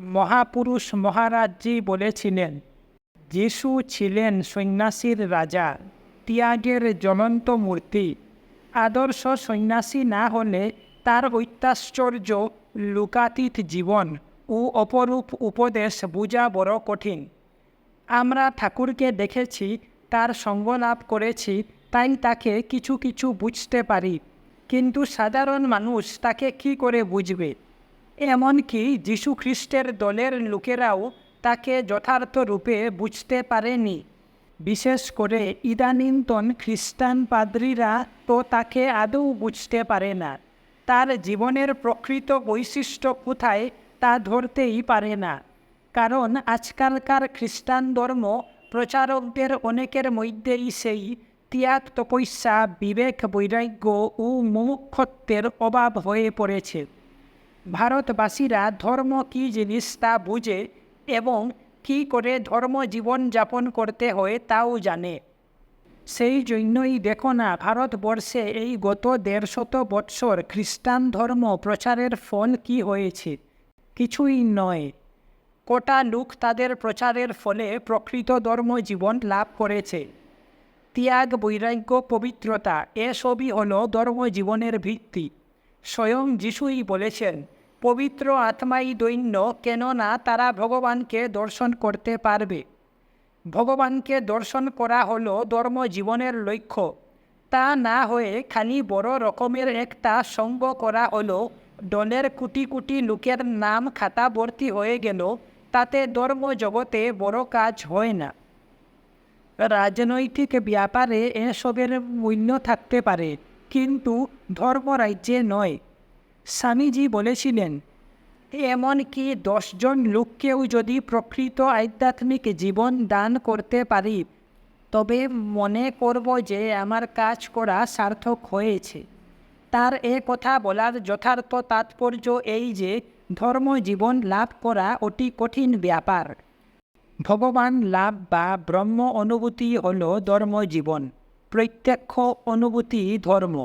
মহাপুরুষ মহারাজজি বলেছিলেন, যিশু ছিলেন সন্ন্যাসীর রাজা, ত্যাগের জ্বলন্ত মূর্তি। আদর্শ সন্ন্যাসী না হলে তার ঐত্যাশ্চর্য লোকাতীত জীবন ও অপরূপ উপদেশ বোঝা বড় কঠিন। আমরা ঠাকুরকে দেখেছি, তার সঙ্গ লাভ করেছি, তাই তাকে কিছু কিছু বুঝতে পারি, কিন্তু সাধারণ মানুষ তাকে কী করে বুঝবে? এমনকি যীশুখ্রিস্টের দলের লোকেরাও তাকে যথার্থ রূপে বুঝতে পারেনি। বিশেষ করে ইদানীন্তন খ্রিস্টান পাদ্রীরা তো তাকে আদৌ বুঝতে পারে না। তার জীবনের প্রকৃত বৈশিষ্ট্য কোথায় তা ধরতেই পারে না। কারণ আজকালকার খ্রিস্টান ধর্ম প্রচারকদের অনেকের মধ্যেই সেই ত্যাগ, তপস্যা, বিবেক, বৈরাগ্য ও মুমুক্ষত্বের অভাব হয়ে পড়েছে। ভারতবাসীরা ধর্ম কী জিনিস তা বুঝে এবং কী করে ধর্ম জীবন যাপন করতে হয় তাও জানে। সেই জন্যই দেখো না, ভারতবর্ষে এই গত 150 বৎসর খ্রিস্টান ধর্ম প্রচারের ফল কি হয়েছে? কিছুই নয়। কটা লোক তাদের প্রচারের ফলে প্রকৃত ধর্ম জীবন লাভ করেছে। ত্যাগ, বৈরাগ্য, পবিত্রতা এসবই হলো ধর্মজীবনের ভিত্তি। স্বয়ং যিশুই বলেছেন, পবিত্র আত্মাই দৈন্য, কেননা তারা ভগবানকে দর্শন করতে পারবে। ভগবানকে দর্শন করা হলো ধর্মজীবনের লক্ষ্য। তা না হয়ে খালি বড় রকমের একটা সঙ্গ করা হলো, দলের কোটি কোটি লোকের নাম খাতা ভর্তি হয়ে গেল, তাতে ধর্মজগতে বড় কাজ হয় না। রাজনৈতিক ব্যাপারে এসবের মূল্য থাকতে পারে, কিন্তু ধর্মরাজ্যে নয়। স্বামীজি বলেছিলেন, এমনকি 10 জন লোককেও যদি প্রকৃত আধ্যাত্মিক জীবন দান করতে পারি, তবে মনে করব যে আমার কাজ করা সার্থক হয়েছে। তার এ কথা বলার যথার্থ তাৎপর্য এই যে ধর্মজীবন লাভ করা অতি কঠিন ব্যাপার। ভগবান লাভ বা ব্রহ্ম অনুভূতি হল ধর্মজীবন, প্রত্যক্ষ অনুভূতি ধর্ম।